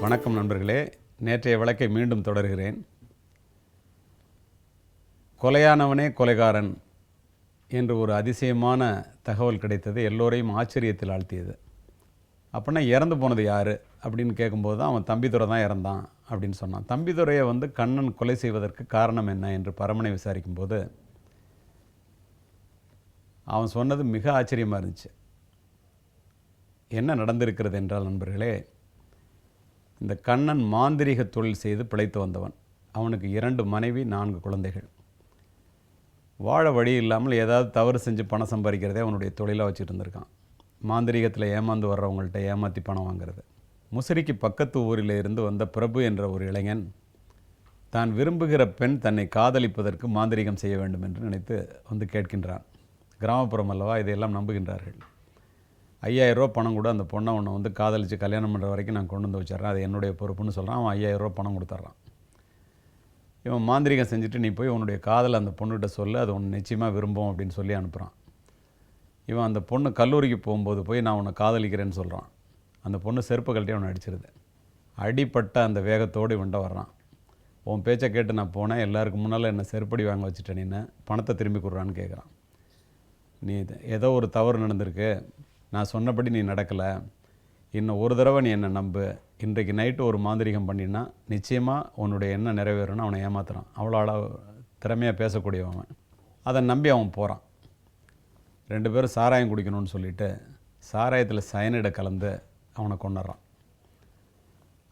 வணக்கம் நண்பர்களே. நேற்றைய வழக்கை மீண்டும் தொடர்கிறேன். கொலையானவனே கொலைகாரன் என்று ஒரு அதிசயமான தகவல் கிடைத்தது. எல்லோரையும் ஆச்சரியத்தில் ஆழ்த்தியது. அப்படின்னா இறந்து போனது யார் அப்படின்னு கேட்கும்போது தான் அவன் தம்பிதுரை தான் இறந்தான் அப்படின்னு சொன்னான். தம்பிதுரையை கண்ணன் கொலை செய்வதற்கு காரணம் என்ன என்று பரமனை விசாரிக்கும்போது அவன் சொன்னது மிக ஆச்சரியமாக இருந்துச்சு. என்ன நடந்திருக்கிறது என்றால் நண்பர்களே, இந்த கண்ணன் மாந்திரீக தொழில் செய்து பிழைத்து வந்தவன். அவனுக்கு 2 மனைவி 4 குழந்தைகள். வாழ வழி இல்லாமல் ஏதாவது தவறு செஞ்சு பணம் சம்பாதிக்கிறதே அவனுடைய தொழிலாக வச்சுட்டு இருந்திருக்கான். மாந்திரீகத்தில் ஏமாந்து வர்றவங்கள்ட்ட ஏமாற்றி பணம் வாங்கிறது. முசிறிக்கு பக்கத்து ஊரில் இருந்து வந்த பிரபு என்ற ஒரு இளைஞன் தான் விரும்புகிற பெண் தன்னை காதலிப்பதற்கு மாந்திரீகம் செய்ய வேண்டும் என்று நினைத்து கேட்கின்றான். கிராமப்புறம் அல்லவா, இதையெல்லாம் நம்புகின்றார்கள். 5000 ரூபா பணம் கூட அந்த பொண்ணை உன்னை காதலித்து கல்யாணம் பண்ணுற வரைக்கும் நான் கொண்டு வந்து வச்சிட்றேன், அது என்னுடைய பொறுப்புன்னு சொல்கிறான். அவன் 5000 ரூபா பணம் கொடுத்துட்றான். இவன் மாந்திரிகம் செஞ்சுட்டு நீ போய் உன்னுடைய காதலை அந்த பொண்ணுகிட்ட சொல்லு, அது உன்னை நிச்சயமாக விரும்பும் அப்படின்னு சொல்லி அனுப்புகிறான். இவன் அந்த பொண்ணு கல்லூரிக்கு போகும்போது போய் நான் உன்னை காதலிக்கிறேன்னு சொல்கிறான். அந்த பொண்ணு செருப்பு கழட்டி அவனை அடிச்சிருது. அடிப்பட்ட அந்த வேகத்தோடு இவன்ட்ட வர்றான். உன் பேச்சை கேட்டு நான் போனேன், எல்லாருக்கும் முன்னால் என்னை செருப்படி வாங்க வச்சுட்டேன், நீ பணத்தை திரும்பி கொடுறான்னு கேட்குறான். நீ ஏதோ ஒரு தவறு நடந்திருக்கு, நான் சொன்னபடி நீ நடக்கலை, இன்னும் ஒரு தடவை நீ என்னை நம்பு, இன்றைக்கு நைட்டு ஒரு மாந்திரிகம் பண்ணினா நிச்சயமாக உன்னுடைய எண்ணம் நிறைவேறணும்னு அவனை ஏமாத்துறான். அவ்வளோ திறமையாக பேசக்கூடியவன். அதை நம்பி அவன் போகிறான். 2 பேரும் சாராயம் குடிக்கணும்னு சொல்லிவிட்டு சாராயத்தில் சயனைடை கலந்து அவனை கொண்டுறான்.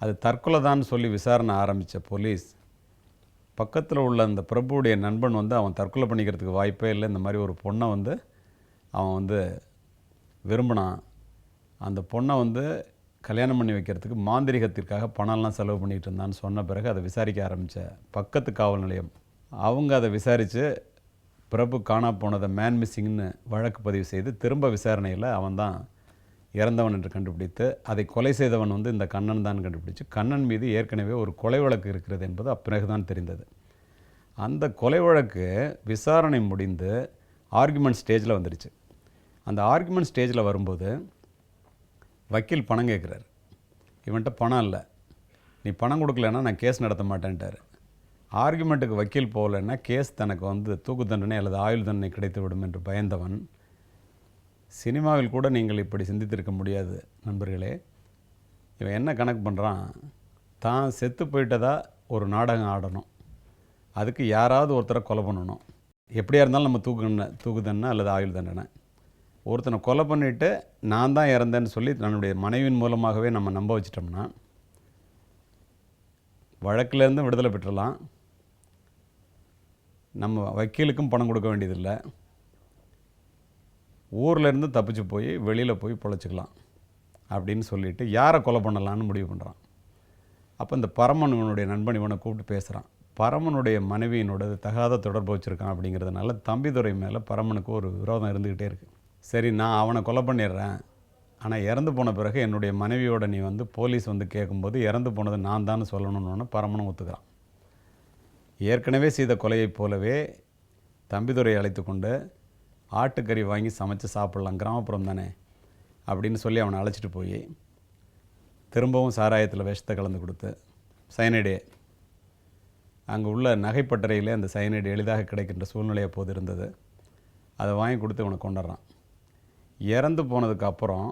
அது தற்கொலை தான் சொல்லி விசாரணை ஆரம்பித்த போலீஸ் பக்கத்தில் உள்ள அந்த பிரபுவுடைய நண்பன் அவன் தற்கொலை பண்ணிக்கிறதுக்கு வாய்ப்பே இல்லை, இந்த மாதிரி ஒரு பொண்ணை அவன் விரும்பினான், அந்த பொண்ணை கல்யாணம் பண்ணி வைக்கிறதுக்கு மாந்திரிகத்திற்காக பணம்லாம் செலவு பண்ணிகிட்டு இருந்தான்னு சொன்ன பிறகு அதை விசாரிக்க ஆரம்பித்த பக்கத்து காவல் நிலையம் அவங்க அதை விசாரித்து பிரபு காணா போனதை மேன் மிஸ்ஸிங்னு வழக்கு பதிவு செய்து திரும்ப விசாரணையில் அவன் தான் இறந்தவன் என்று கண்டுபிடித்து அதை கொலை செய்தவன் இந்த கண்ணன் தான் கண்டுபிடிச்சு கண்ணன் மீது ஏற்கனவே ஒரு கொலை வழக்கு இருக்கிறது என்பது அப்பிறகுதான் தெரிந்தது. அந்த கொலை வழக்கு விசாரணை முடிந்து ஆர்குமெண்ட் ஸ்டேஜில் வந்துடுச்சு. அந்த ஆர்குமெண்ட் ஸ்டேஜில் வரும்போது வக்கீல் பணம் கேட்குறாரு. இவன்கிட்ட பணம் இல்லை, நீ பணம் கொடுக்கலன்னா நான் கேஸ் நடத்த மாட்டேன்ட்டார். ஆர்குமெண்ட்டுக்கு வக்கீல் போகலைன்னா கேஸ் தனக்கு தூக்கு தண்டனை அல்லது ஆயுள் தண்டனை கிடைத்து விடும் என்று பயந்தவன். சினிமாவில் கூட நீங்கள் இப்படி சிந்தித்திருக்க முடியாது நண்பர்களே. இவன் என்ன கணக்கு பண்ணுறான், தான் செத்து போயிட்டதா ஒரு நாடகம் ஆடணும், அதுக்கு யாராவது ஒருத்தரை கொலை பண்ணணும், எப்படியா இருந்தாலும் நம்ம தூக்கு தண்டனை அல்லது ஆயுள் தண்டனை. ஒருத்தனை கொலை பண்ணிவிட்டு நான் தான் இறந்தேன்னு சொல்லி தன்னுடைய மனைவியின் மூலமாகவே நம்ம நம்ப வச்சிட்டோம்னா வழக்கிலேருந்து விடுதலை பெற்றலாம், நம்ம வக்கீலுக்கும் பணம் கொடுக்க வேண்டியதில்லை, ஊர்லேருந்து தப்பிச்சு போய் வெளியில் போய் பொழைச்சிக்கலாம் அப்படின்னு சொல்லிவிட்டு யாரை கொலை பண்ணலான்னு முடிவு பண்ணுறான். அப்போ இந்த பரமன் இவனுடைய நண்பன் இவனை கூப்பிட்டு பேசுகிறான். பரமனுடைய மனைவியினோட தகாத தொடர்பு வச்சுருக்கான். அப்படிங்கிறதுனால தம்பிதுரை மேலே பரமனுக்கு ஒரு விரோதம் இருந்துக்கிட்டே இருக்குது. சரி, நான் அவனை கொலை பண்ணிடுறேன், ஆனால் இறந்து போன பிறகு என்னுடைய மனைவியோட நீ போலீஸ் கேட்கும்போது இறந்து போனது நான் தான் சொல்லணும்னு பரமனும் ஒத்துக்கிறான். ஏற்கனவே செய்த கொலையைப் போலவே தம்பிதுரை அழைத்து கொண்டு ஆட்டுக்கறி வாங்கி சமைச்சு சாப்பிட்லாம், கிராமப்புறம் தானே அப்படின்னு சொல்லி அவனை அழைச்சிட்டு போய் திரும்பவும் சாராயத்தில் விஷத்தை கலந்து கொடுத்து சயனைடே அங்கே உள்ள நகைப்பட்டறையிலே அந்த சயனைடு எளிதாக கிடைக்கின்ற சூழ்நிலை அப்போது இருந்தது. அதை வாங்கி கொடுத்து இவனை கொண்டுறான். இறந்து போனதுக்கப்புறம்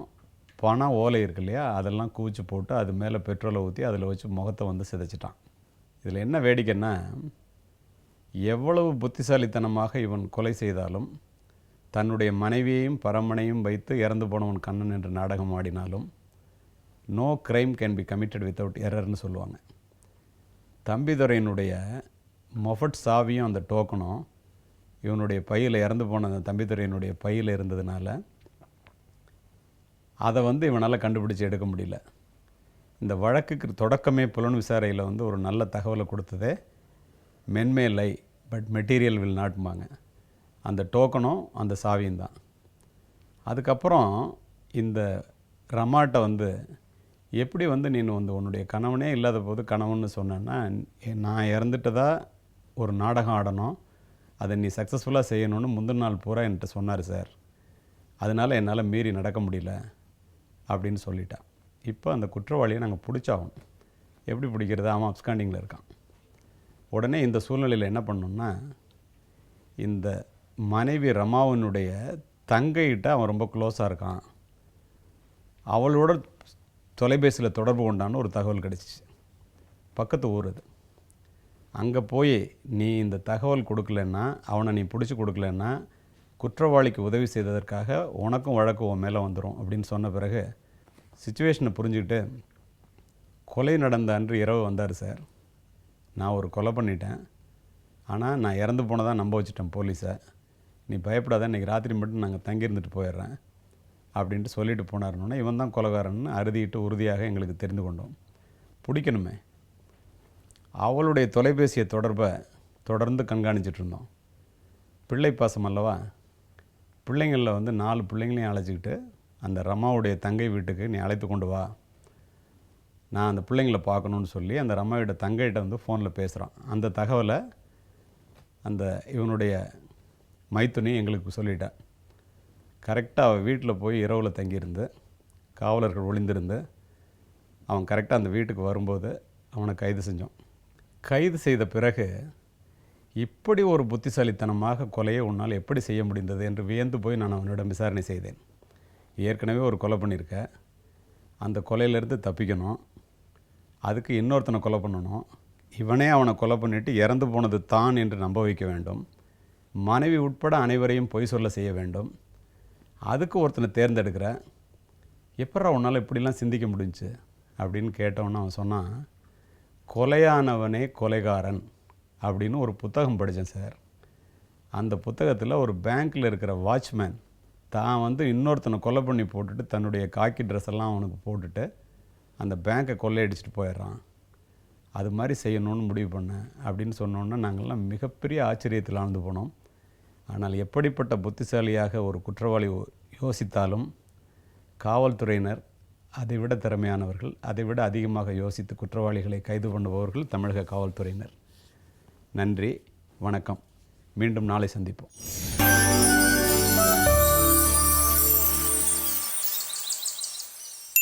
பண ஓலை இருக்கு இல்லையா, அதெல்லாம் குவிச்சு போட்டு அது மேலே பெட்ரோலை ஊற்றி அதில் வச்சு முகத்தை சிதைச்சிட்டான். இதில் என்ன வேடிக்கைன்னா, எவ்வளவு புத்திசாலித்தனமாக இவன் கொலை செய்தாலும் தன்னுடைய மனைவியையும் பரமனையும் வைத்து இறந்து போனவன் கண்ணன் என்று நாடகம் ஆடினாலும் no crime can be committed without எரர்னு சொல்லுவாங்க. தம்பிதுரையினுடைய மொஃபட் சாவியும் அந்த டோக்கனும் இவனுடைய பையில், இறந்து போன அந்த தம்பிதுரையினுடைய பையில் இருந்ததுனால அதை இவனால் கண்டுபிடிச்சி எடுக்க முடியல. இந்த வழக்குக்கு தொடக்கமே புலன் விசாரணையில் ஒரு நல்ல தகவலை கொடுத்ததே மென்மே லை பட் மெட்டீரியல் வில் நாட்பாங்க. அந்த டோக்கனும் அந்த சாவியும் தான். அதுக்கப்புறம் இந்த ரமாட்டை எப்படி நீ உன்னுடைய கணவனே இல்லாத போது கணவன்னு சொன்னேன்னா, நான் இறந்துட்டதா ஒரு நாடகம் ஆடணும், அதை நீ சக்ஸஸ்ஃபுல்லாக செய்யணும்னு முந்தின நாள் பூரா என்கிட்ட சொன்னார் சார், அதனால் என்னால் மீறி நடக்க முடியல அப்படின்னு சொல்லிட்டான். இப்போ அந்த குற்றவாளியை நாங்கள் பிடிச்சாகணும். எப்படி பிடிக்கிறது? அவன் அப்ஸ்காண்டிங்கில் இருக்கான். உடனே இந்த சூழ்நிலையில் என்ன பண்ணோம்னா, இந்த மனைவி ரமாவினுடைய தங்கைகிட்ட அவன் ரொம்ப க்ளோஸாக இருக்கான், அவளோட தொலைபேசியில் தொடர்பு கொண்டான்னு ஒரு தகவல் கிடச்சிச்சு. பக்கத்து ஊர் அது. அங்கே போய் நீ இந்த தகவல் கொடுக்கலன்னா, அவனை நீ பிடிச்சி கொடுக்கலன்னா, குற்றவாளிக்கு உதவி செய்ததற்காக உனக்கும் வழக்கு உன் மேலே வந்துடும் அப்படின்னு சொன்ன பிறகு சிச்சுவேஷனை புரிஞ்சுக்கிட்டு, கொலை நடந்த அன்று இரவு வந்தார் சார். நான் ஒரு கொலை பண்ணிட்டேன், ஆனால் நான் இறந்து போனதாக நம்ப வச்சுட்டேன் போலீஸை. நீ பயப்படாத, இன்றைக்கி ராத்திரி மட்டும் நாங்கள் தங்கியிருந்துட்டு போயிடுறேன் அப்படின்ட்டு சொல்லிட்டு போனாருன்னொன்னே, இவன் தான் கொலைகாரன்னு அறுதிட்டு உறுதியாக எங்களுக்கு தெரிந்து கொண்டோம். பிடிக்கணுமே. அவளுடைய தொலைபேசியை தொடர்பை தொடர்ந்து கண்காணிச்சிட்டு இருந்தோம். பிள்ளை பாசம் அல்லவா, பிள்ளைங்களில் 4 பிள்ளைங்களையும் அழைச்சிக்கிட்டு அந்த ரமாவுடைய தங்கை வீட்டுக்கு நீ அழைத்து கொண்டு வா, நான் அந்த பிள்ளைங்களை பார்க்கணுன்னு சொல்லி அந்த ரமாவோட தங்கைகிட்ட ஃபோனில் பேசுகிறான். அந்த தகவலை அந்த இவனுடைய மைத்துனி எங்களுக்கு சொல்லிட்டான். கரெக்டாக அவள் வீட்டில் போய் இரவில் தங்கியிருந்து காவலர்கள் ஒளிந்திருந்து அவன் கரெக்டாக அந்த வீட்டுக்கு வரும்போது அவனை கைது செஞ்சோம். கைது செய்த பிறகு இப்படி ஒரு புத்திசாலித்தனமாக கொலையை உன்னால் எப்படி செய்ய முடிந்தது என்று வியந்து போய் நான் அவனிடம் விசாரணை செய்தேன். ஏற்கனவே ஒரு கொலை பண்ணியிருக்க, அந்த கொலையிலேருந்து தப்பிக்கணும், அதுக்கு இன்னொருத்தனை கொலை பண்ணணும், இவனே அவனை கொலை பண்ணிவிட்டு இறந்து போனது தான் என்று நம்ப வைக்க வேண்டும், மனைவி உட்பட அனைவரையும் பொய் சொல்ல செய்ய வேண்டும், அதுக்கு ஒருத்தனை தேர்ந்தெடுக்கிற, எப்படா உன்னால் இப்படிலாம் சிந்திக்க முடிஞ்சுச்சு அப்படின்னு கேட்டவொன்னு அவன் சொன்னான், கொலையானவனே கொலைகாரன் அப்படின்னு ஒரு புத்தகம் படித்தேன் சார். அந்த புத்தகத்தில் ஒரு பேங்க்கில் இருக்கிற வாட்ச்மேன் தான் இன்னொருத்தனை கொலை பண்ணி போட்டுட்டு தன்னுடைய காக்கி ட்ரெஸ் எல்லாம் அவனுக்கு போட்டுட்டு அந்த பேங்க்கை கொள்ளையடிச்சிட்டு போயிடுறான், அது மாதிரி செய்யணும்னு முடிவு பண்ணேன் அப்படின்னு சொன்னோன்னே நாங்கள்லாம் மிகப்பெரிய ஆச்சரியத்தில் ஆழ்ந்து போனோம். ஆனால் எப்படிப்பட்ட புத்திசாலியாக ஒரு குற்றவாளி யோசித்தாலும் காவல்துறையினர் அதைவிட திறமையானவர்கள், அதைவிட அதிகமாக யோசித்து குற்றவாளிகளை கைது பண்ணுபவர்கள் தமிழக காவல்துறையினர். நன்றி, வணக்கம். மீண்டும் நாளை சந்திப்போம்.